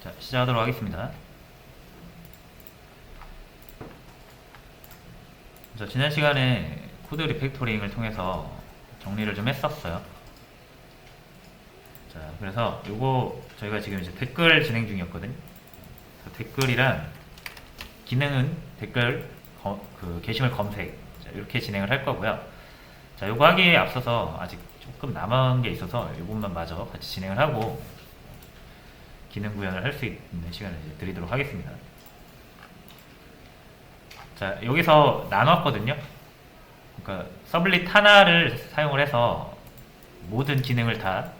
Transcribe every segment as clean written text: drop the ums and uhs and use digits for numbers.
자, 시작하도록 하겠습니다. 자, 지난 시간에 코드 리팩토링을 통해서 정리를 좀 했었어요. 자, 그래서 요거 저희가 지금 이제 댓글 진행 중이었거든요. 댓글이란 기능은 댓글 게시물 검색, 자, 이렇게 진행을 할 거고요. 자, 요거 하기에 앞서서 아직 조금 남은 게 있어서 요것만 마저 같이 진행을 하고 기능 구현을 할 수 있는 시간을 이제 드리도록 하겠습니다. 자, 여기서 나눴거든요. 그러니까 서블릿 하나를 사용을 해서 모든 기능을 다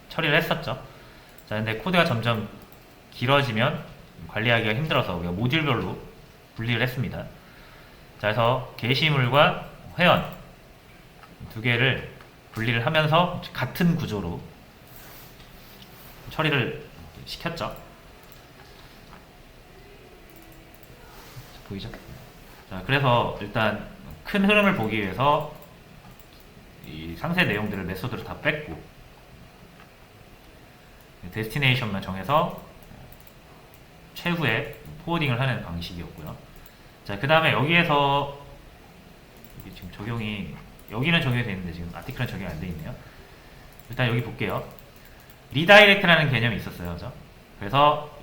처리를 했었죠. 자, 근데 코드가 점점 길어지면 관리하기가 힘들어서 우리가 모듈별로 분리를 했습니다. 자, 그래서 게시물과 회원 두 개를 분리를 하면서 같은 구조로 처리를 시켰죠. 보이죠? 자, 그래서 일단 큰 흐름을 보기 위해서 이 상세 내용들을 메소드로 다 뺐고 데스티네이션만 정해서 최후에 포워딩을 하는 방식이었고요. 자, 그 다음에 여기에서 이게 지금 적용이 여기는 적용이 되어 있는데 지금 아티클은 적용이 안 되어 있네요. 일단 여기 볼게요. 리다이렉트라는 개념이 있었어요. 그죠? 그래서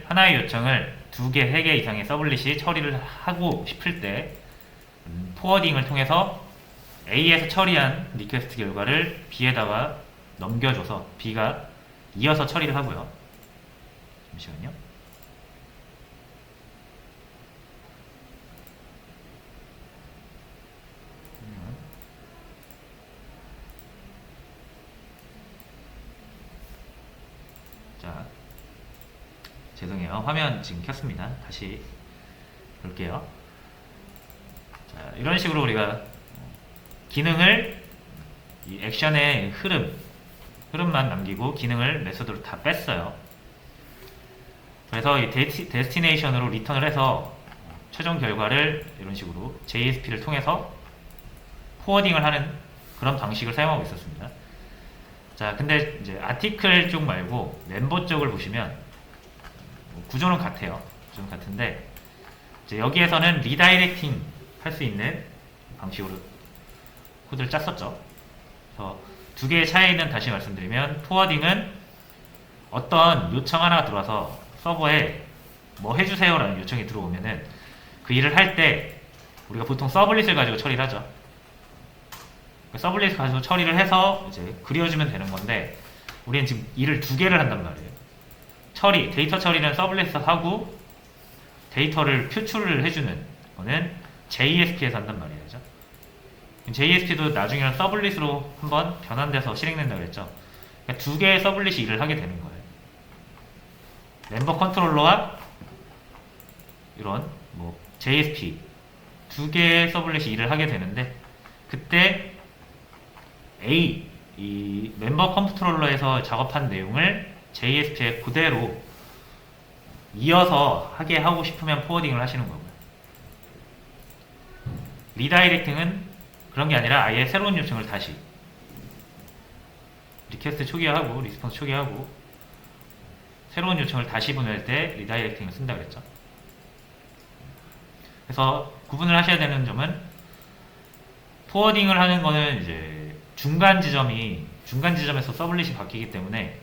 하나의 요청을 2개, 3개 이상의 서블릿이 처리를 하고 싶을 때 포워딩을 통해서 A에서 처리한 리퀘스트 결과를 B에다가 넘겨줘서 B가 이어서 처리를 하고요. 잠시만요. 자, 죄송해요. 화면 지금 켰습니다. 다시 볼게요. 자, 이런 식으로 우리가 기능을 이 액션의 흐름만 남기고 기능을 메소드로 다 뺐어요. 그래서 이 데스티네이션으로 리턴을 해서 최종 결과를 이런 식으로 JSP를 통해서 포워딩을 하는 그런 방식을 사용하고 있었습니다. 자, 근데 이제 아티클 쪽 말고 멤버 쪽을 보시면 구조는 같아요. 구조는 같은데 이제 여기에서는 리다이렉팅 할 수 있는 방식으로 코드를 짰었죠. 그래서 두 개의 차이는 다시 말씀드리면 포워딩은 어떤 요청 하나가 들어와서 서버에 뭐 해주세요 라는 요청이 들어오면은 그 일을 할 때 우리가 보통 서블릿을 가지고 처리를 하죠. 서블릿을 가지고 처리를 해서 이제 그려주면 되는 건데 우리는 지금 일을 2개를 한단 말이에요. 데이터 처리는 서블릿에서 하고 데이터를 표출을 해주는 거는 JSP에서 한단 말이에요. JSP도 나중에는 서블릿으로 한번 변환돼서 실행된다고 그랬죠. 그러니까 2개의 서블릿이 일을 하게 되는 거예요. 멤버 컨트롤러와 이런 뭐 JSP 2개의 서블릿이 일을 하게 되는데 그때 이 멤버 컨트롤러에서 작업한 내용을 JSP에 그대로 이어서 하게 하고 싶으면 포워딩을 하시는 거고요. 리다이렉팅은 그런 게 아니라 아예 새로운 요청을 다시 리퀘스트 초기화하고 리스폰스 초기화하고 새로운 요청을 다시 보낼 때 리다이렉팅을 쓴다 그랬죠. 그래서 구분을 하셔야 되는 점은 포워딩을 하는 거는 이제 중간 지점에서 서블릿이 바뀌기 때문에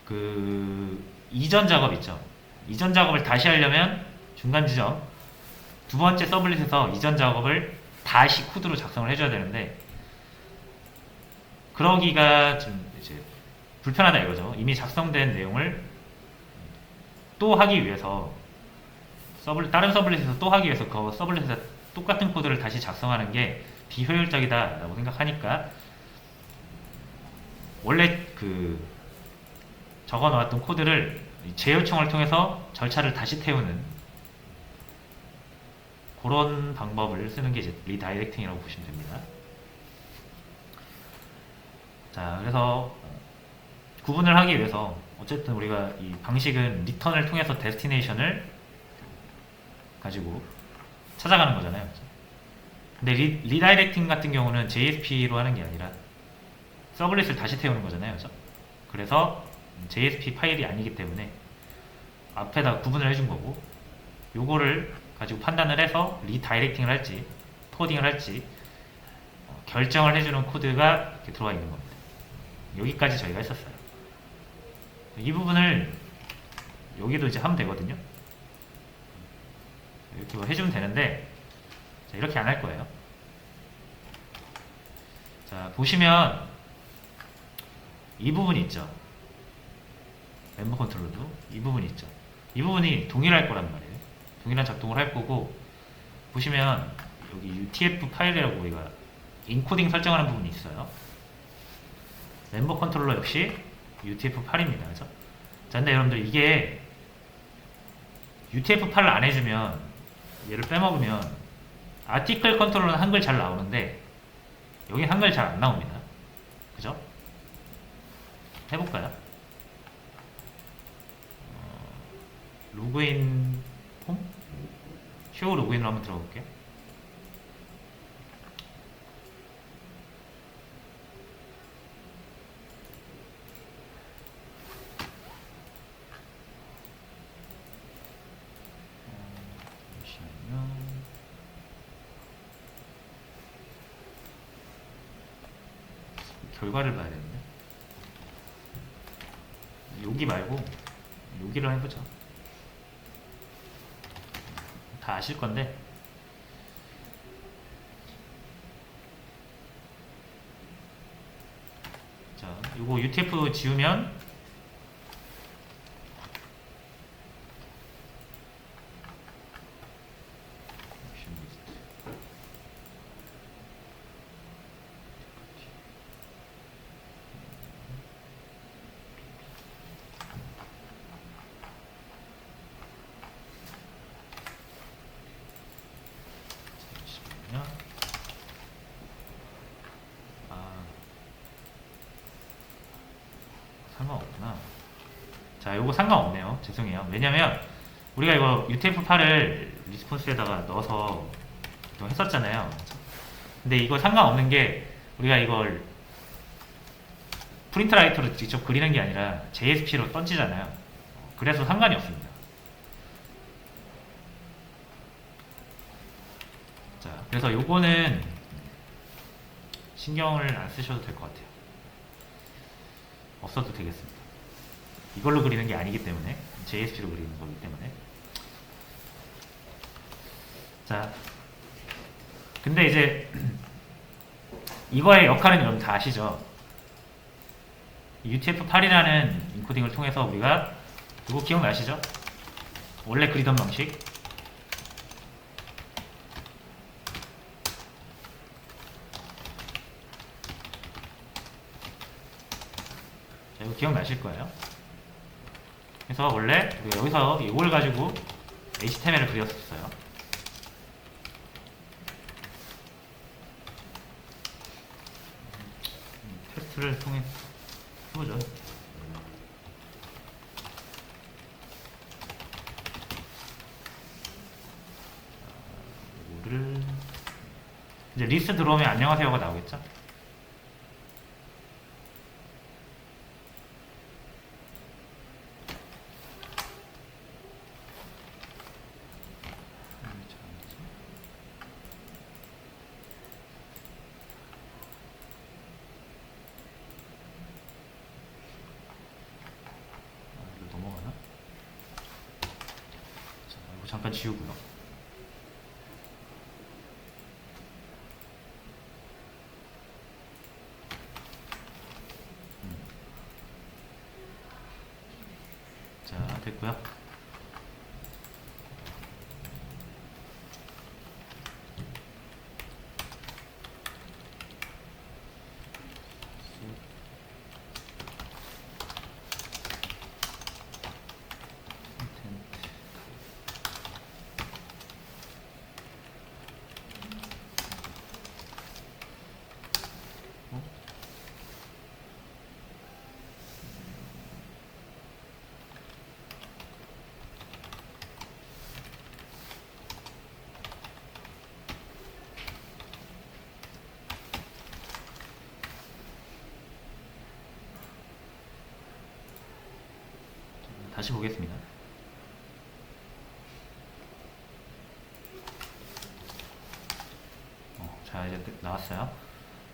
그 이전 작업 있죠. 이전 작업을 다시 하려면 중간 지점 두 번째 서블릿에서 이전 작업을 다시 코드로 작성을 해줘야 되는데 그러기가 좀 이제 불편하다 이거죠. 이미 작성된 내용을 또 하기 위해서 다른 서블릿에서 또 하기 위해서 그 서블릿에서 똑같은 코드를 다시 작성하는 게 비효율적이다 라고 생각하니까 원래 적어 놓았던 코드를 재요청을 통해서 절차를 다시 태우는 그런 방법을 쓰는 게 이제 리다이렉팅이라고 보시면 됩니다. 자, 그래서 구분을 하기 위해서 어쨌든 우리가 이 방식은 리턴을 통해서 데스티네이션을 가지고 찾아가는 거잖아요. 근데 리다이렉팅 같은 경우는 JSP로 하는 게 아니라 서블릿을 다시 태우는 거잖아요. 그래서 JSP 파일이 아니기 때문에 앞에다 구분을 해준 거고, 요거를 가지고 판단을 해서 리다이렉팅을 할지 포워딩을 할지 결정을 해주는 코드가 이렇게 들어와 있는 겁니다. 여기까지 저희가 했었어요. 이 부분을 여기도 이제 하면 되거든요. 이렇게 뭐 해주면 되는데, 자, 이렇게 안 할 거예요. 자, 보시면 이 부분이 있죠. 멤버 컨트롤도 이 부분이 있죠. 이 부분이 동일할 거란 말이에요. 동일한 작동을 할 거고, 보시면 여기 UTF 파일이라고 우리가 인코딩 설정하는 부분이 있어요. 멤버 컨트롤러 역시 UTF-8입니다. 그죠? 자, 근데 여러분들 이게 UTF-8을 안 해주면, 얘를 빼먹으면 아티클 컨트롤러는 한글 잘 나오는데 여기 한글 잘 안 나옵니다. 그죠? 해볼까요? 로그인 폼? 쇼 로그인으로 한번 들어가 볼게요. 결과를 봐야 되는데, 여기 말고 여기로 해보자. 다 아실 건데, 자, 요거 UTF 지우면 상관없구나. 자, 요거 상관없네요. 죄송해요. 왜냐면 우리가 이거 UTF-8을 리스폰스에다가 넣어서 또 했었잖아요. 근데 이거 상관없는 게, 우리가 이걸 프린트 라이터로 직접 그리는 게 아니라 JSP로 던지잖아요. 그래서 상관이 없습니다. 자, 그래서 요거는 신경을 안 쓰셔도 될 것 같아요. 없어도 되겠습니다. 이걸로 그리는 게 아니기 때문에, JSP로 그리는 거기 때문에. 자, 근데 이제 이거의 역할은 여러분 다 아시죠? UTF-8이라는 인코딩을 통해서 우리가, 이거 기억나시죠? 원래 그리던 방식. 자, 이거 기억나실 거예요. 그래서 원래 우리가 여기서 이걸 가지고 HTML을 그렸었어요. 테스트를 통해 해보죠. 이거를 이제 리스트 들어오면 안녕하세요가 나오겠죠? 잠깐 지우고요. 자, 됐고요. 다시 보겠습니다. 자, 이제 나왔어요.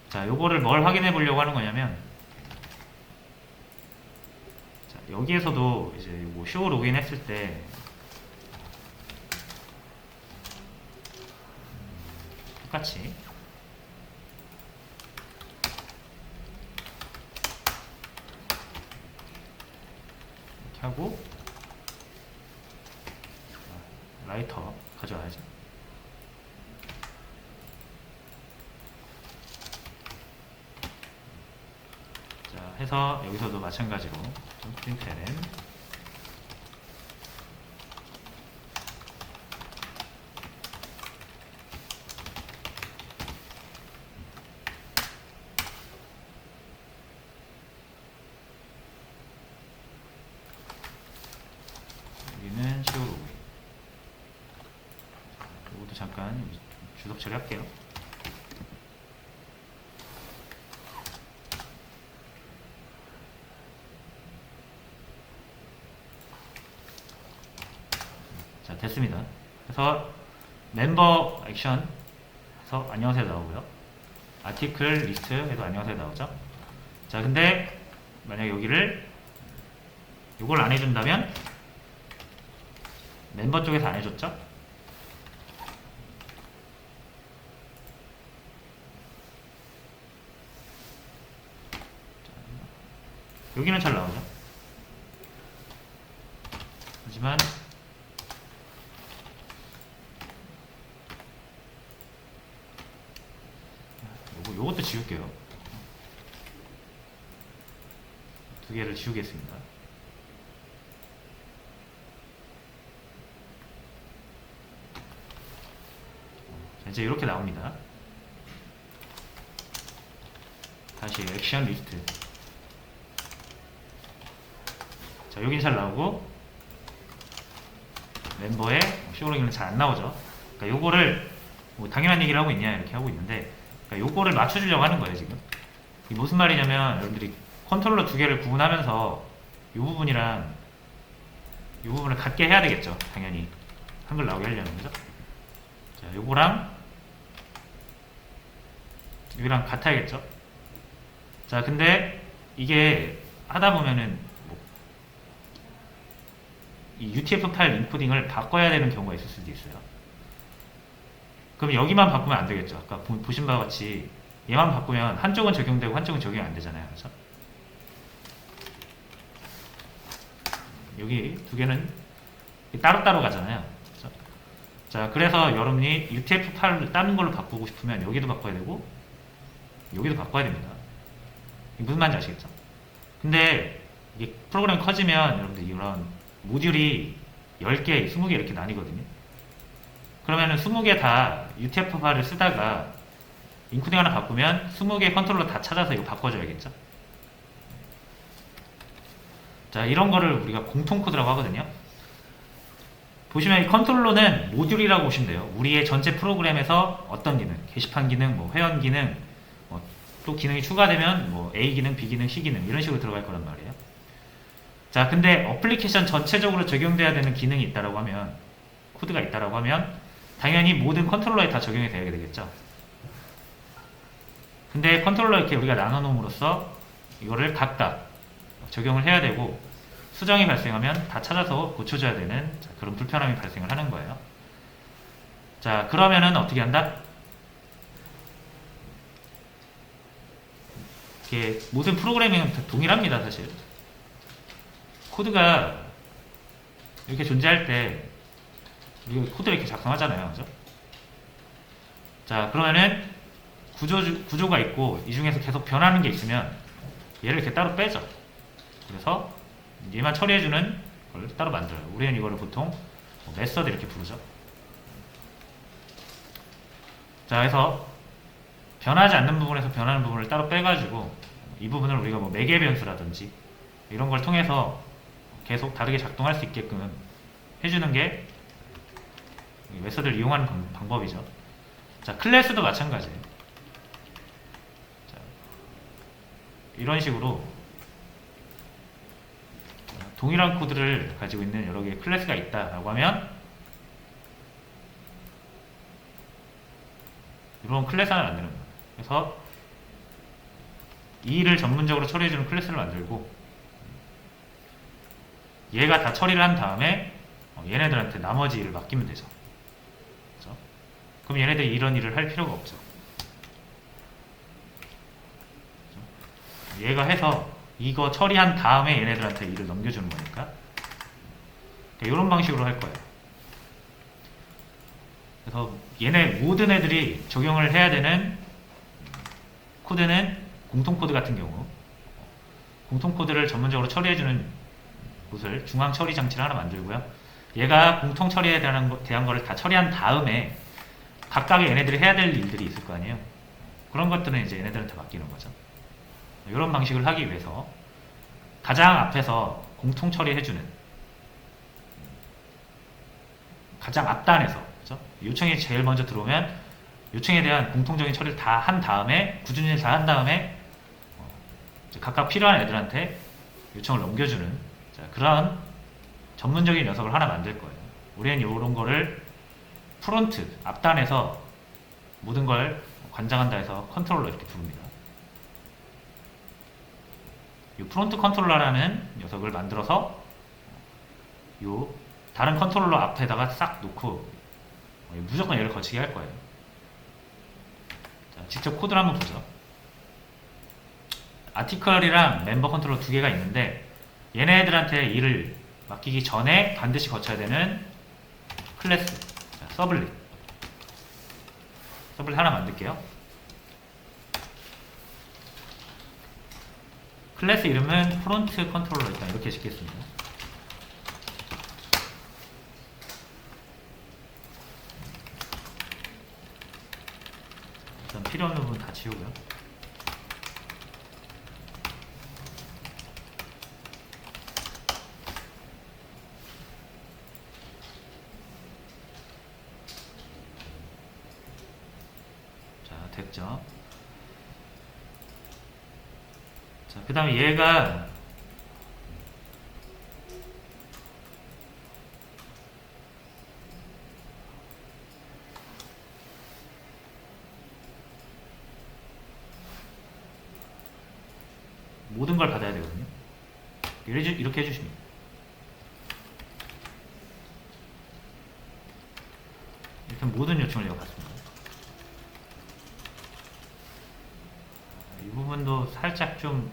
자, 요거를 뭘 확인해 보려고 하는 거냐면, 자, 여기에서도 이제 요거 쇼 로그인 했을 때 똑같이 이렇게 하고 라이터 가져와야죠. 자, 해서 여기서도 마찬가지로 println 여기는 show login. 이것도 잠깐 주석 처리할게요. 자, 됐습니다. 그래서 멤버 액션 해서 안녕하세요 나오고요. 아티클 리스트 해도 안녕하세요 나오죠. 자, 근데 만약 여기를 이걸 안 해준다면 멤버 쪽에서 안 해줬죠. 여기는 잘 나오죠. 하지만 요것도 지울게요. 두 개를 지우겠습니다. 자, 이제 이렇게 나옵니다. 다시 액션 리스트. 자, 여긴 잘 나오고 멤버의 쇼로잉은 잘 안 나오죠. 그러니까 요거를 뭐 당연한 얘기를 하고 있냐 이렇게 하고 있는데, 그러니까 요거를 맞춰주려고 하는 거예요 지금. 이게 무슨 말이냐면 여러분들이 컨트롤러 두 개를 구분하면서 요 부분이랑 요 부분을 같게 해야 되겠죠. 당연히 한글 나오게 하려면, 그죠? 자, 요거랑 여기랑 같아야겠죠. 자, 근데 이게 하다 보면은 이 UTF 파일 인코딩을 바꿔야 되는 경우가 있을 수도 있어요. 그럼 여기만 바꾸면 안 되겠죠. 아까 보신 바와 같이 얘만 바꾸면 한쪽은 적용되고 한쪽은 적용이 안 되잖아요. 그래서 여기 두 개는 따로따로 가잖아요. 그래서 자, 그래서 여러분이 UTF 파일을 다른 걸로 바꾸고 싶으면 여기도 바꿔야 되고 여기도 바꿔야 됩니다. 무슨 말인지 아시겠죠? 근데 이게 프로그램이 커지면 여러분들 이런 모듈이 10개, 20개 이렇게 나뉘거든요. 그러면은 20개 다 UTF 파일을 쓰다가 인코딩 하나 바꾸면 20개 컨트롤러 다 찾아서 이거 바꿔줘야겠죠. 자, 이런 거를 우리가 공통 코드라고 하거든요. 보시면 이 컨트롤러는 모듈이라고 보시면 돼요. 우리의 전체 프로그램에서 어떤 기능, 게시판 기능, 뭐 회원 기능, 뭐 또 기능이 추가되면 뭐 A 기능, B 기능, C 기능 이런 식으로 들어갈 거란 말이에요. 자, 근데 어플리케이션 전체적으로 적용돼야 되는 기능이 있다라고 하면, 코드가 있다라고 하면 당연히 모든 컨트롤러에 다 적용이 돼야 되겠죠. 근데 컨트롤러 이렇게 우리가 나눠놓음으로써 이거를 각각 적용을 해야 되고 수정이 발생하면 다 찾아서 고쳐줘야 되는 그런 불편함이 발생을 하는 거예요. 자, 그러면은 어떻게 한다? 이게 모든 프로그래밍은 다 동일합니다, 사실. 코드가 이렇게 존재할 때 우리가 코드를 이렇게 작성하잖아요, 그죠? 자, 그러면은 구조가 있고 이 중에서 계속 변하는 게 있으면 얘를 이렇게 따로 빼죠. 그래서 얘만 처리해주는 걸 따로 만들어요. 우리는 이거를 보통 메서드 이렇게 부르죠. 자, 그래서 변하지 않는 부분에서 변하는 부분을 따로 빼가지고 이 부분을 우리가 뭐 매개 변수라든지 이런 걸 통해서 계속 다르게 작동할 수 있게끔 해주는 게 메서드를 이용하는 방법이죠. 자, 클래스도 마찬가지예요. 자, 이런 식으로 동일한 코드를 가지고 있는 여러 개의 클래스가 있다라고 하면 이런 클래스 하나 만드는 거예요. 그래서 이 일을 전문적으로 처리해주는 클래스를 만들고 얘가 다 처리를 한 다음에 얘네들한테 나머지 일을 맡기면 되죠. 그렇죠? 그럼 얘네들이 이런 일을 할 필요가 없죠. 그렇죠? 얘가 해서 이거 처리한 다음에 얘네들한테 일을 넘겨주는 거니까 이런 방식으로 할 거예요. 그래서 얘네 모든 애들이 적용을 해야 되는 코드는 공통코드 같은 경우 공통코드를 전문적으로 처리해주는 곳을 중앙 처리 장치를 하나 만들고요. 얘가 공통 처리에 대한 거를 다 처리한 다음에 각각의 얘네들이 해야 될 일들이 있을 거 아니에요. 그런 것들은 이제 얘네들한테 맡기는 거죠. 이런 방식을 하기 위해서 가장 앞에서 공통 처리해주는 가장 앞단에서 그렇죠? 요청이 제일 먼저 들어오면 요청에 대한 공통적인 처리를 다 한 다음에 구준일 다 한 다음에 각각 필요한 애들한테 요청을 넘겨주는 그런 전문적인 녀석을 하나 만들 거예요. 우리는 이런 거를 프론트 앞단에서 모든 걸 관장한다 해서 컨트롤러 이렇게 부릅니다. 이 프론트 컨트롤러라는 녀석을 만들어서 요 다른 컨트롤러 앞에다가 싹 놓고 무조건 얘를 거치게 할 거예요. 자, 직접 코드를 한번 보죠. 아티클이랑 멤버 컨트롤러 두 개가 있는데 얘네들한테 일을 맡기기 전에 반드시 거쳐야 되는 클래스 서블릿 하나 만들게요. 클래스 이름은 프론트 컨트롤러 일단 이렇게 짓겠습니다. 일단 필요 없는 부분 다 지우고요. 자, 됐죠? 자, 그 다음에 얘가 모든 걸 받아야 되거든요. 이렇게 해주십니다. 일단 모든 요청을 내가 받습니다. 이 부분도 살짝 좀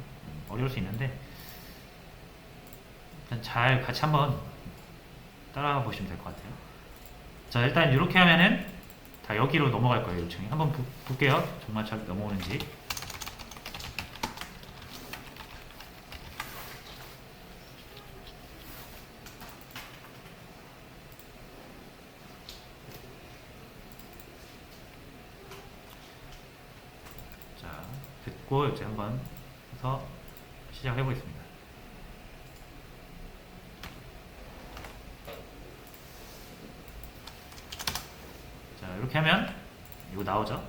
어려울 수 있는데 일단 잘 같이 한번 따라가 보시면 될 것 같아요. 자, 일단 이렇게 하면은 다 여기로 넘어갈 거예요. 요청이 한번 볼게요. 정말 잘 넘어오는지. 자, 됐고 이제 한번 해서 시작해 보겠습니다. 자, 이렇게 하면 이거 나오죠?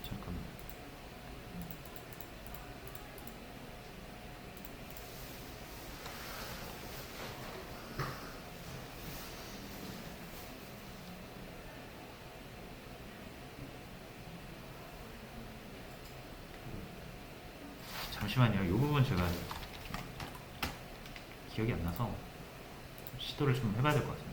잠깐만. 잠시만요. 이 부분 제가 기억이 안 나서 시도를 좀 해봐야 될 것 같습니다.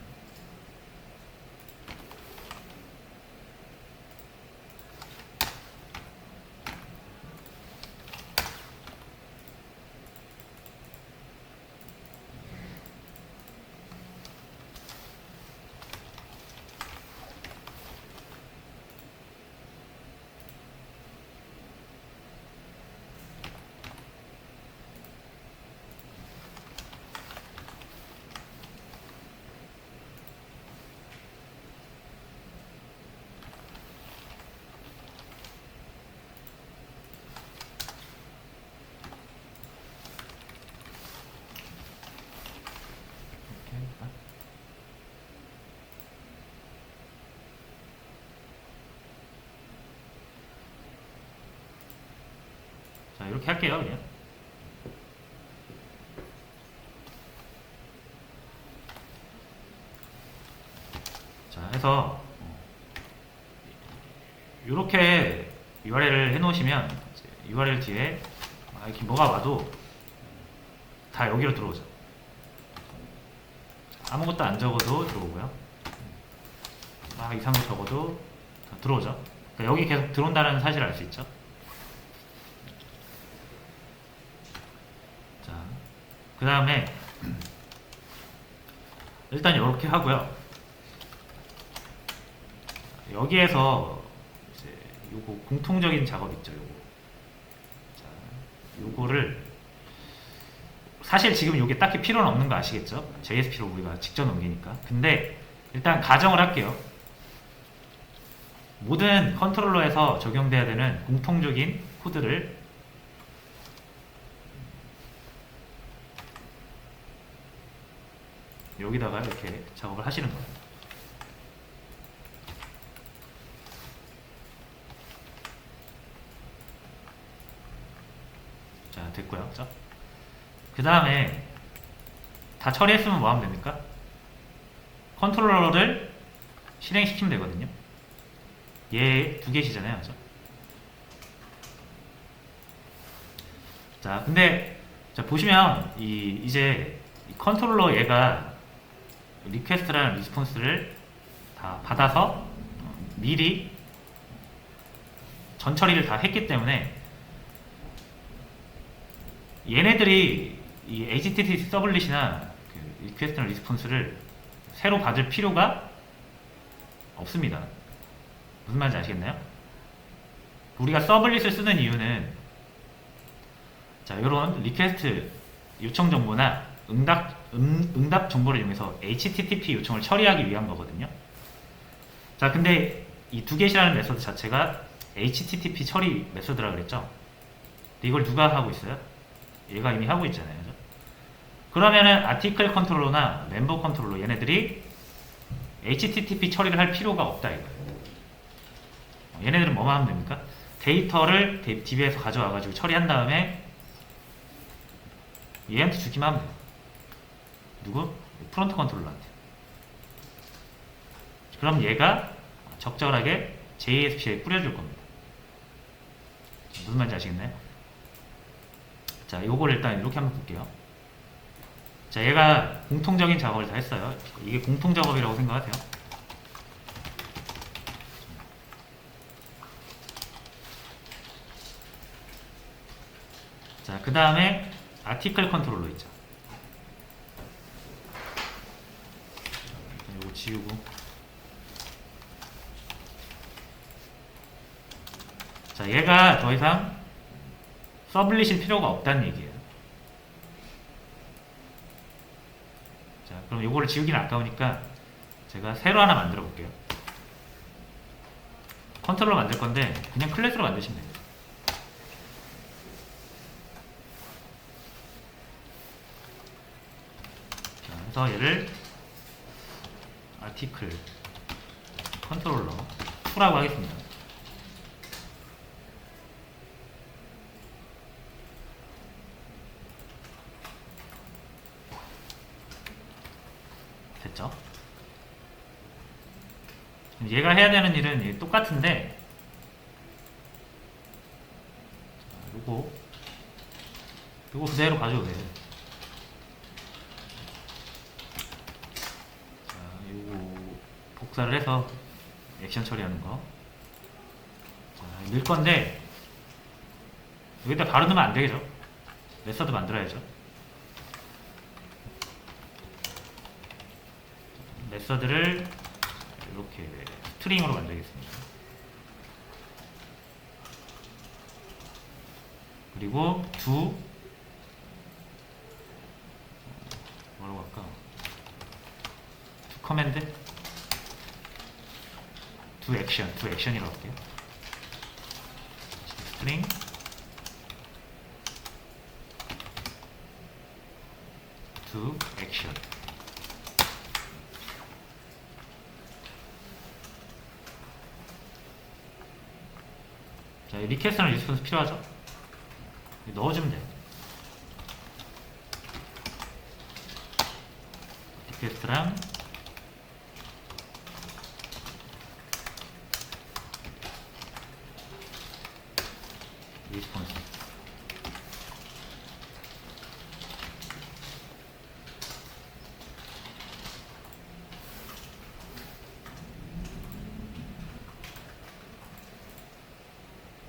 자, 이렇게 할게요, 그냥. 자, 해서 이렇게 URL을 해놓으시면 URL 뒤에 이렇게 뭐가 와도 다 여기로 들어오죠. 아무것도 안 적어도 들어오고요. 이상한 거 적어도 다 들어오죠. 그러니까 여기 계속 들어온다는 사실을 알 수 있죠. 자, 그 다음에 일단 이렇게 하고요. 여기에서 이제 요거 공통적인 작업 있죠. 요거. 자, 요거를 사실 지금 요게 딱히 필요는 없는 거 아시겠죠? JSP로 우리가 직접 넘기니까. 근데 일단 가정을 할게요. 모든 컨트롤러에서 적용돼야 되는 공통적인 코드를 여기다가 이렇게 작업을 하시는 거예요. 자, 됐고요. 그죠? 그 다음에 다 처리했으면 뭐 하면 됩니까? 컨트롤러를 실행시키면 되거든요. 얘 두 개시잖아요. 그죠? 자, 근데 자, 보시면 이제 이 컨트롤러 얘가 리퀘스트라는 리스폰스를 다 받아서 미리 전 처리를 다 했기 때문에 얘네들이 이 HTTP 서블릿이나 그 리퀘스트나 리스폰스를 새로 받을 필요가 없습니다. 무슨 말인지 아시겠나요? 우리가 서블릿을 쓰는 이유는 자, 이런 리퀘스트 요청 정보나 응답 정보를 이용해서 HTTP 요청을 처리하기 위한 거거든요. 자, 근데 이 두 개시라는 메서드 자체가 HTTP 처리 메서드라 그랬죠. 근데 이걸 누가 하고 있어요? 얘가 이미 하고 있잖아요. 그죠? 그러면은 아티클 컨트롤러나 멤버 컨트롤러 얘네들이 HTTP 처리를 할 필요가 없다 이거예요. 얘네들은 뭐만 하면 됩니까? 데이터를 DB에서 가져와 가지고 처리한 다음에 얘한테 주기만 하면 돼요. 누구? 프론트 컨트롤러한테. 그럼 얘가 적절하게 JSP에 뿌려줄 겁니다. 무슨 말인지 아시겠나요? 자, 요걸 일단 이렇게 한번 볼게요. 자, 얘가 공통적인 작업을 다 했어요. 이게 공통 작업이라고 생각하세요. 자, 그 다음에 아티클 컨트롤러 있죠. 일단 요거 지우고. 자, 얘가 더 이상 서블릿일 필요가 없다는 얘기예요. 자, 그럼 요거를 지우기는 아까우니까 제가 새로 하나 만들어 볼게요. 컨트롤러 만들 건데 그냥 클래스로 만드시면 돼요. 자, 그래서 얘를 아티클 컨트롤러 2라고 하겠습니다. 됐죠? 얘가 해야 되는 일은 똑같은데 요거 그대로 가져도 돼요. 자, 요거 복사를 해서 액션 처리하는 거. 자, 넣을 건데 여기다 바로 넣으면 안 되겠죠? 메서드 만들어야죠. 메서드를 이렇게 스트링으로 만들겠습니다. 그리고 뭐라고 할까? 커맨드? 액션이라고 할게요. 스트링 액션. 자, 리퀘스트랑 리스폰스 필요하죠? 넣어주면 돼요. 리퀘스트랑 리스폰스.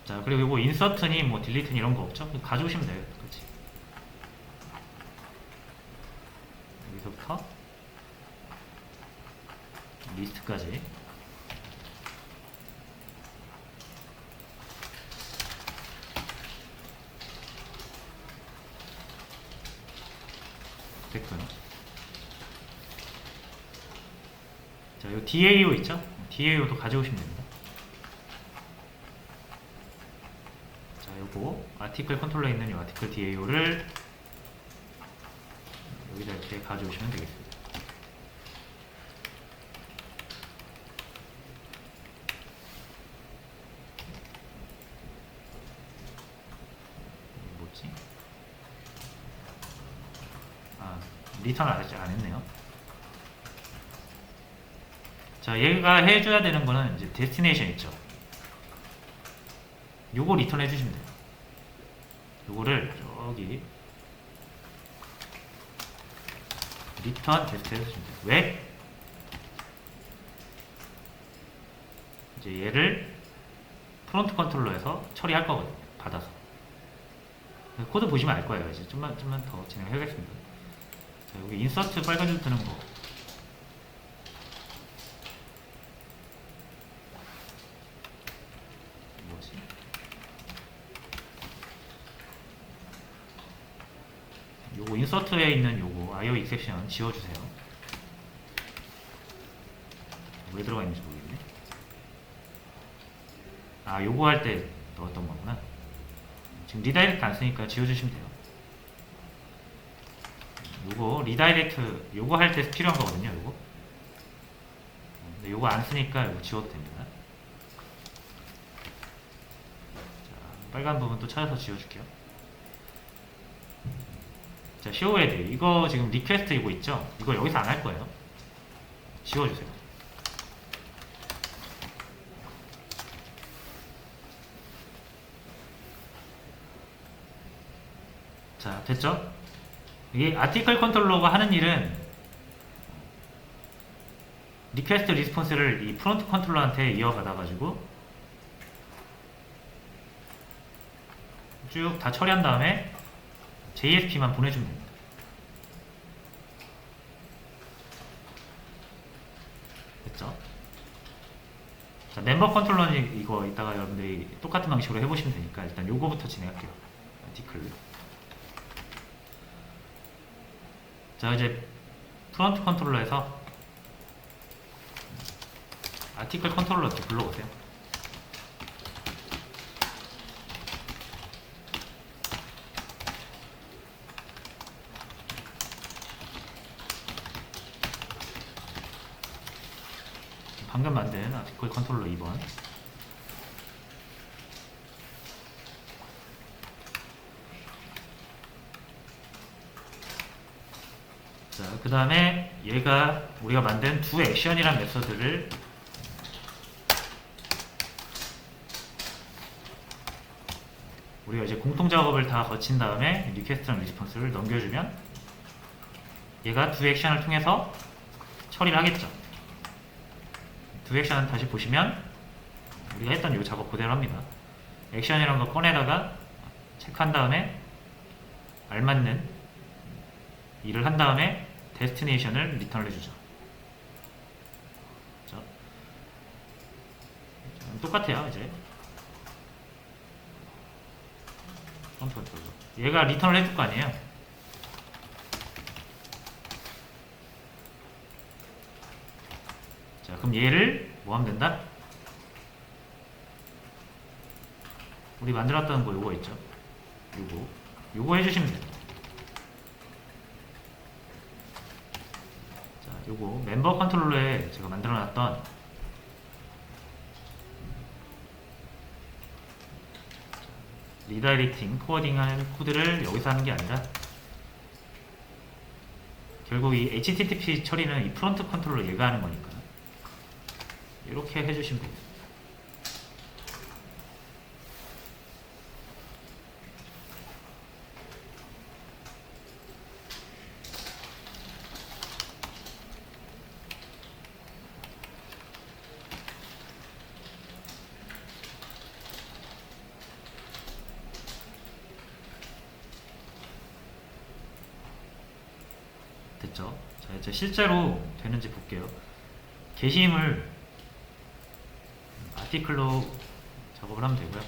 자, 그리고 이거 인서트니 뭐 딜리트니 이런 거 없죠? 가져오시면 돼요. 그렇지. 여기서부터 리스트까지. 됐고요. 자, 이 DAO 있죠? DAO도 가져오시면 됩니다. 자, 요거 아티클 컨트롤러에 있는 이 아티클 DAO를 여기다 이렇게 가져오시면 되겠습니다. 뭐지? 리턴을 아직 안 했네요. 자, 얘가 해줘야 되는 거는 이제 데스티네이션 있죠. 요거 리턴 해주시면 돼요. 요거를 저기 리턴 데스트 해주시면 돼요. 왜? 이제 얘를 프론트 컨트롤러에서 처리할 거거든요. 받아서. 코드 보시면 알 거예요. 이제 좀만 더 진행해야겠습니다. 자, 여기 인서트 빨간 줄 뜨는 거. 뭐지? 요거 인서트에 있는 요거 IO 익셉션 지워주세요. 왜 들어가 있는지 모르겠네. 요거 할 때 넣었던 거구나. 지금 리다이렉트 안 쓰니까 지워주시면 돼요. 요거 리다이렉트 요거 할 때 필요한 거거든요. 요거. 근데 요거 안 쓰니까 요거 지워도 됩니다. 자, 빨간 부분 또 찾아서 지워줄게요. 자, show-add 이거 지금 리퀘스트 이거 있죠? 이거 여기서 안 할 거예요. 지워주세요. 자, 됐죠? 이게 아티클 컨트롤러가 하는 일은 리퀘스트 리스폰스를 이 프론트 컨트롤러한테 이어받아 가지고 쭉 다 처리한 다음에 JSP만 보내주면 됩니다. 됐죠? 자, 멤버 컨트롤러는 이거 이따가 여러분들이 똑같은 방식으로 해보시면 되니까 일단 요거부터 진행할게요. 아티클. 자, 이제 프론트 컨트롤러에서 아티클 컨트롤러 이렇게 불러보세요. 방금 만든 아티클 컨트롤러 2번. 자, 그 다음에 얘가 우리가 만든 두 액션이란 메서드를 우리가 이제 공통 작업을 다 거친 다음에 리퀘스트랑 리스폰스를 넘겨주면 얘가 두 액션을 통해서 처리를 하겠죠. 두 액션은 다시 보시면 우리가 했던 이 작업 그대로 합니다. 액션이란 거 꺼내다가 체크한 다음에 알맞는 일을 한 다음에 데스티네이션을 리턴을 해주죠. 그렇죠? 똑같아요. 이제 얘가 리턴을 해줄 거 아니에요. 자, 그럼 얘를 뭐 하면 된다? 우리 만들었던 거 요거 있죠? 요거 해주시면 돼요. 자, 요거 멤버 컨트롤러에 제가 만들어놨던 리다이렉팅, 포워딩하는 코드를 여기서 하는 게 아니라 결국 이 HTTP 처리는 이 프론트 컨트롤러 얘가 하는 거니까 이렇게 해주시면 됩니다. 됐죠? 자, 이제 실제로 되는지 볼게요. 게시임을 아티클로 작업을 하면 되고요.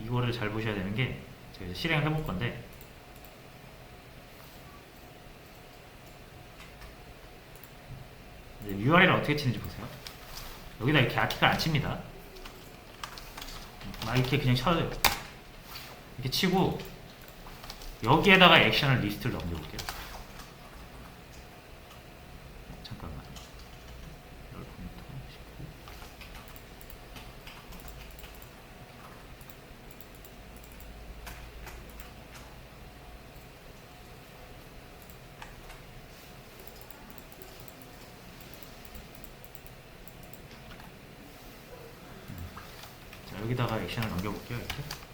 이거를 잘 보셔야 되는 게 제가 이제 실행을 해볼 건데 이제 URL을 어떻게 치는지 보세요. 여기다 이렇게 아티클 안 칩니다. 막 이렇게 그냥 쳐요. 이렇게 치고 여기에다가 액션을 리스트를 넘겨볼게요. 잠깐만. 자, 여기다가 액션을 넘겨볼게요. 이렇게.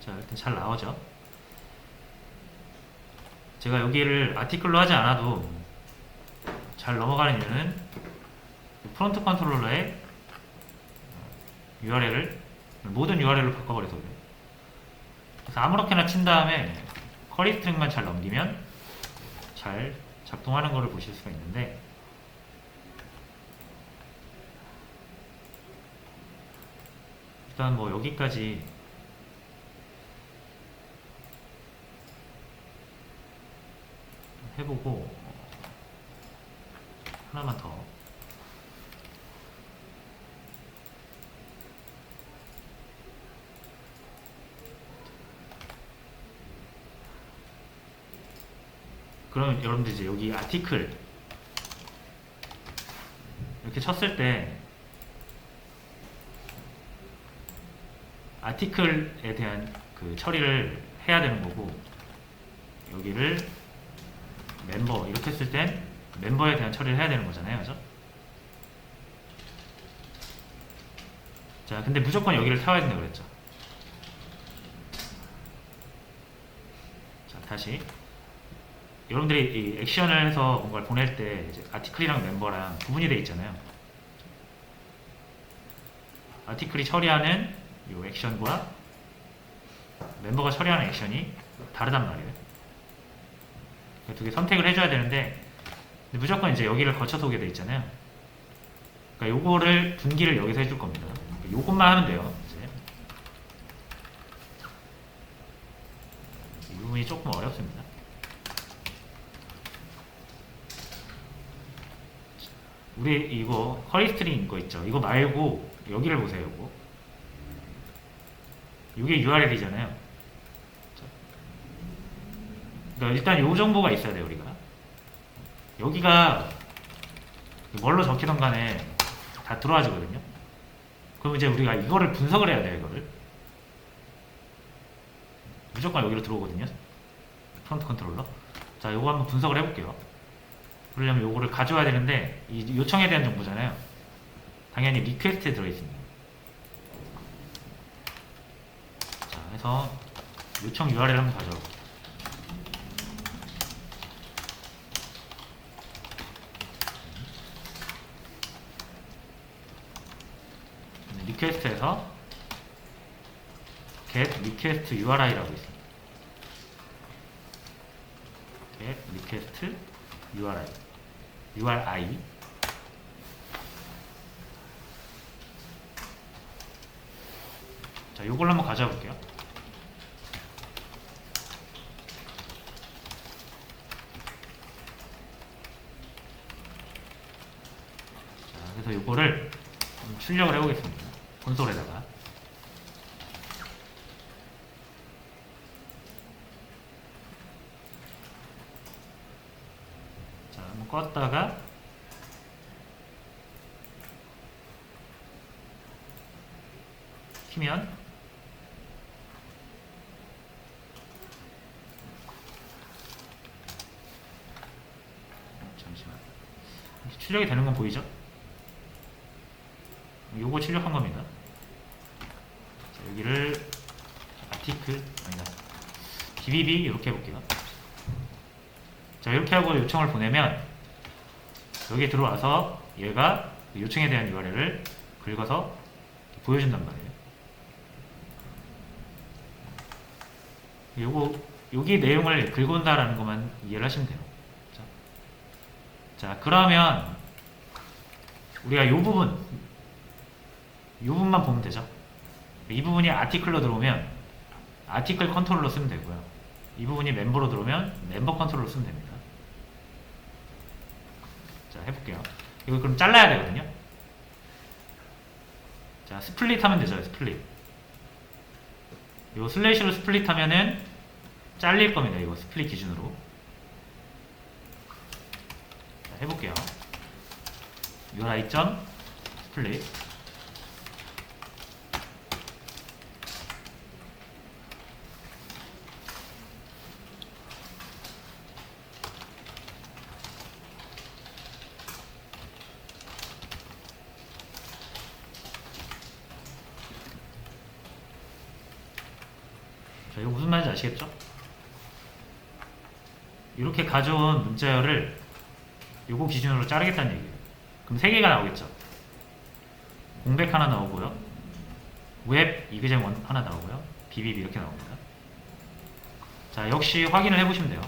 자, 일단 잘 나오죠. 제가 여기를 아티클로 하지 않아도 잘 넘어가는 이유는 프론트 컨트롤러의 URL을 모든 URL로 바꿔버려서 그래요. 그래서 아무렇게나 친 다음에 쿼리 스트링만 잘 넘기면 잘 작동하는 것을 보실 수가 있는데 일단 뭐 여기까지 해보고 하나만 더 그러면 여러분들 이제 여기 아티클 이렇게 쳤을 때 아티클에 대한 그 처리를 해야 되는 거고 여기를 멤버 이렇게 했을 땐 멤버에 대한 처리를 해야 되는 거잖아요, 그죠? 자, 근데 무조건 여기를 태워야 된다고 그랬죠. 자, 다시 여러분들이 이 액션을 해서 뭔가를 보낼 때 이제 아티클이랑 멤버랑 구분이 되어 있잖아요. 아티클이 처리하는 이 액션과 멤버가 처리하는 액션이 다르단 말이에요. 두 개 선택을 해줘야 되는데 무조건 이제 여기를 거쳐서 오게 돼 있잖아요. 그러니까 요거를 분기를 여기서 해줄 겁니다. 요것만 하면 돼요. 이제 이 부분이 조금 어렵습니다. 우리 이거 쿼리 스트링 이거 있죠. 이거 말고 여기를 보세요. 요거 이게 URL이잖아요. 그러니까 일단 요 정보가 있어야 돼요. 우리가 여기가 뭘로 적히던 간에 다 들어와지거든요. 그럼 이제 우리가 이거를 분석을 해야 돼요. 이거를 무조건 여기로 들어오거든요. 프론트 컨트롤러. 자, 요거 한번 분석을 해볼게요. 그러려면 요거를 가져와야 되는데 이 요청에 대한 정보잖아요. 당연히 리퀘스트에 들어있습니다. 자, 해서 요청 URL 한번 가져올게요. 리퀘스트에서 get request URI라고 있습니다. get request URI 자, 요걸로 한번 가져와 볼게요. 자, 그래서 요거를 출력을 해보겠습니다. 콘솔에다가. 자, 한번 껐다가 키면 잠시만. 출력이 되는 건 보이죠? 요거 출력한 겁니다. 자, 여기를 아티클 아니다 bbb 이렇게 해볼게요. 자, 이렇게 하고 요청을 보내면 여기 들어와서 얘가 요청에 대한 URL을 긁어서 보여준단 말이에요. 여기 내용을 긁어온다라는 것만 이해를 하시면 돼요. 자, 그러면 우리가 이 부분만 보면 되죠. 이 부분이 아티클로 들어오면 아티클 컨트롤러 쓰면 되고요. 이 부분이 멤버로 들어오면 멤버 컨트롤러 쓰면 됩니다. 자, 해볼게요. 이거 그럼 잘라야 되거든요. 자, 스플릿 하면 되죠. 스플릿. 이거 슬래시로 스플릿 하면은 잘릴 겁니다. 이거 스플릿 기준으로. 자, 해볼게요. URI.split 자, 이거 무슨 말인지 아시겠죠? 이렇게 가져온 문자열을 요거 기준으로 자르겠다는 얘기예요. 그럼 3개가 나오겠죠? 공백 하나 나오고요. 웹 이그잼 하나 나오고요. bbb 이렇게 나옵니다. 자, 역시 확인을 해보시면 돼요.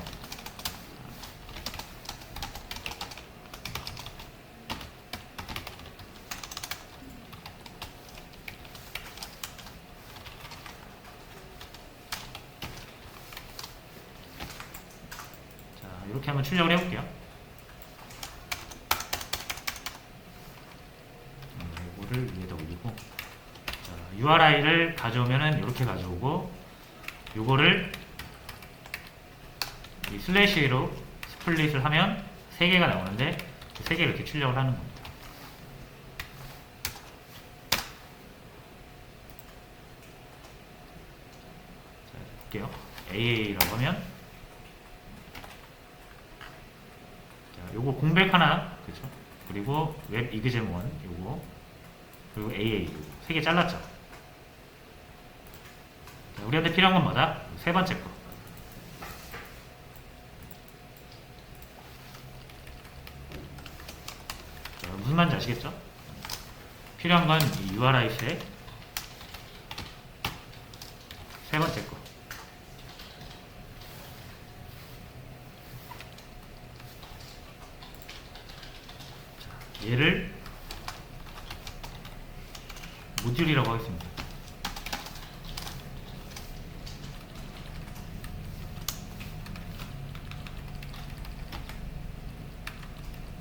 자, 이렇게 한번 출력을 해볼게요. 이거를 위에다 올리고, 자, URI를 가져오면은 이렇게 가져오고, 요거를 이 슬래시로 스플릿을 하면 3개가 나오는데 3개 이렇게 출력을 하는 겁니다. 자, 볼게요. AA라고 하면, 자, 요거 공백 하나, 그죠? 그리고 웹 이그잼 1 요거, 그리고 AA 요거 3개 잘랐죠. 자, 우리한테 필요한 건 뭐다? 3번째 거. 자, 무슨 말인지 아시겠죠? 필요한 건 이 URI의 3번째 거. 자, 얘를 모듈이라고 하겠습니다.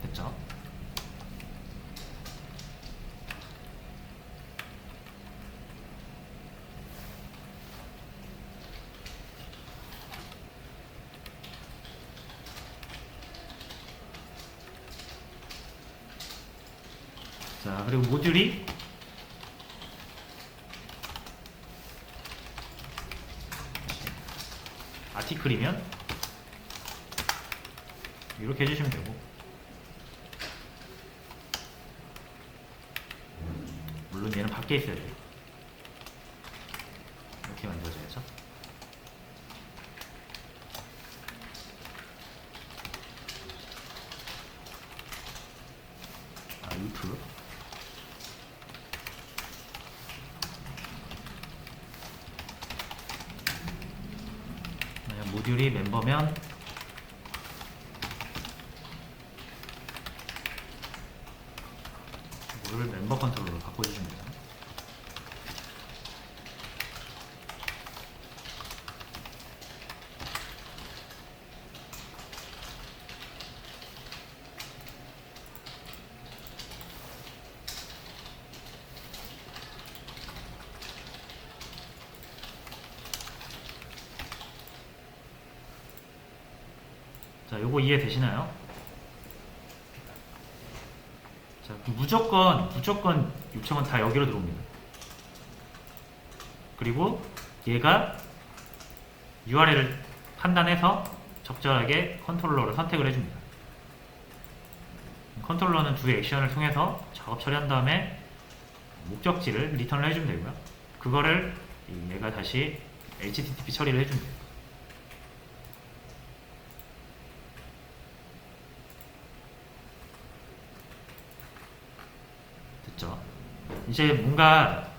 됐죠? 자, 그리고 모듈이 아티클이면 이렇게 해주시면 되고, 물론 얘는 밖에 있어야 돼요. 이렇게 만들어져야죠. if 만약 모듈이 멤버면 이거를 멤버 컨트롤러로 바꿔주시면 돼요. 자, 요거 이해되시나요? 자, 무조건 요청은 다 여기로 들어옵니다. 그리고 얘가 URL을 판단해서 적절하게 컨트롤러를 선택을 해줍니다. 컨트롤러는 두 액션을 통해서 작업 처리한 다음에 목적지를 리턴을 해주면 되고요. 그거를 얘가 다시 HTTP 처리를 해주면 돼요. 됐죠? 이제 뭔가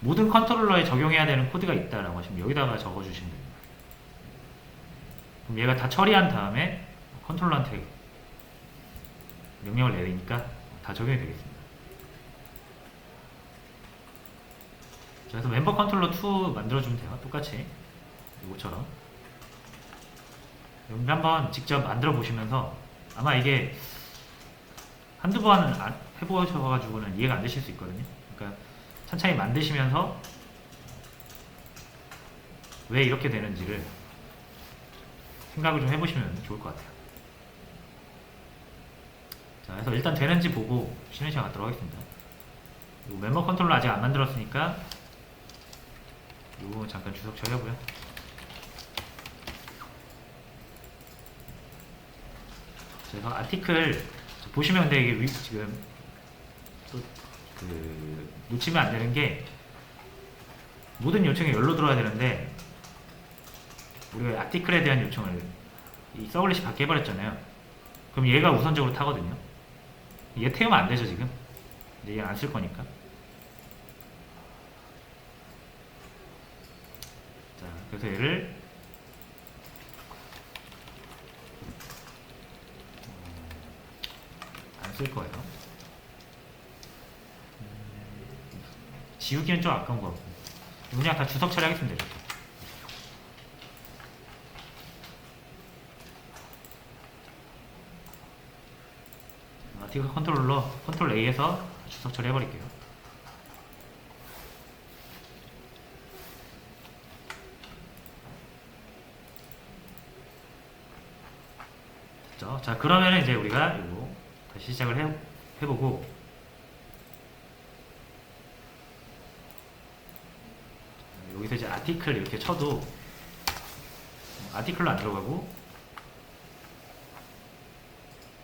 모든 컨트롤러에 적용해야 되는 코드가 있다라고 하시면 여기다가 적어주시면 됩니다. 그럼 얘가 다 처리한 다음에 컨트롤러한테 명령을 내리니까 다 적용이 되겠습니다. 자, 그래서 멤버 컨트롤러 2 만들어주면 돼요. 똑같이 이거처럼 여러분 한번 직접 만들어 보시면서 아마 이게 한두 번 해보셔가지고는 이해가 안 되실 수 있거든요. 그러니까 천천히 만드시면서 왜 이렇게 되는지를 생각을 좀 해보시면 좋을 것 같아요. 자, 그래서 일단 되는지 보고 쉬는 시간 갖도록 하겠습니다. 요 멤버 컨트롤러 아직 안 만들었으니까 요거 잠깐 주석 처리하고요. 그래서 아티클 보시면 근데 이게 지금 또 놓치면 안 되는 게 모든 요청이 열로 들어와야 되는데 우리가 아티클에 대한 요청을 이 서블릿이 받게 해버렸잖아요. 그럼 얘가 우선적으로 타거든요. 얘 태우면 안 되죠 지금. 근데 얘 안 쓸 거니까. 자, 그래서 얘를 안 쓸 거예요. 지우기는 좀 아까운 것 같고 그냥 다 주석 처리하겠습니다. 이렇게. 아티클 컨트롤러 컨트롤 A에서 주석 처리해버릴게요. 됐죠? 자, 그러면 이제 우리가 이거 다시 시작을 해보고 여기서 이제 아티클 이렇게 쳐도 아티클로 안 들어가고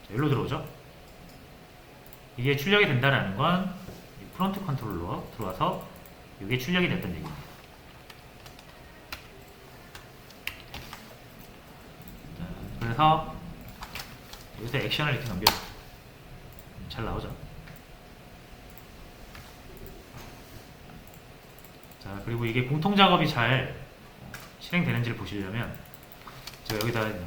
여기로 들어오죠? 이게 출력이 된다는 건 프론트 컨트롤러 들어와서 이게 출력이 됐다는 얘기입니다. 자, 그래서 여기서 액션을 이렇게 넘겨요. 잘 나오죠? 자, 그리고 이게 공통 작업이 잘 실행되는지를 보시려면 제가 여기다 이렇게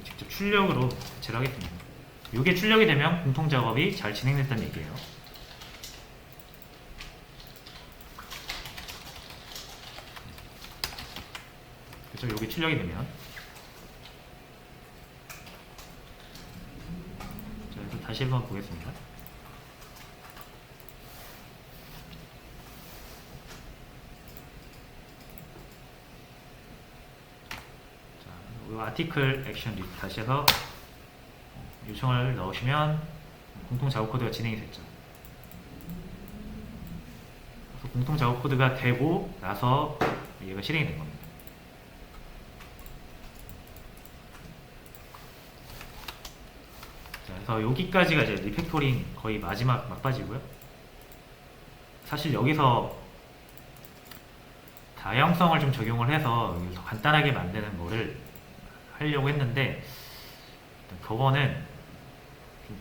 직접 출력으로 대체를 하겠습니다. 이게 출력이 되면 공통 작업이 잘 진행됐다는 얘기예요. 그렇죠? 이게 출력이 되면 자, 그래서 다시 한번 보겠습니다. 이 아티클 액션 리스트 다시 해서 요청을 넣으시면 공통 작업 코드가 진행이 됐죠. 그래서 공통 작업 코드가 되고 나서 얘가 실행이 된 겁니다. 자, 그래서 여기까지가 이제 리팩토링 거의 마지막 막바지고요. 사실 여기서 다양성을 좀 적용을 해서 더 간단하게 만드는 거를 하려고 했는데 그거는 좀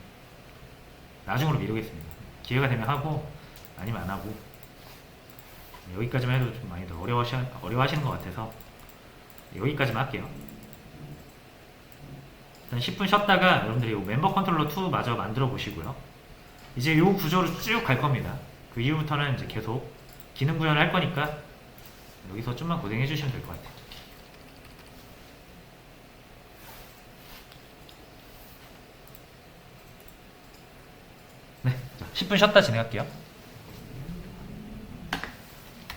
나중으로 미루겠습니다. 기회가 되면 하고 아니면 안 하고 여기까지만 해도 좀 많이 더 어려워하시는 것 같아서 여기까지만 할게요. 일단 10분 쉬었다가 여러분들이 멤버 컨트롤러 2 마저 만들어 보시고요. 이제 이 구조로 쭉 갈 겁니다. 그 이후부터는 이제 계속 기능 구현을 할 거니까 여기서 좀만 고생해 주시면 될 것 같아요. 네, 10분 쉬었다 진행할게요.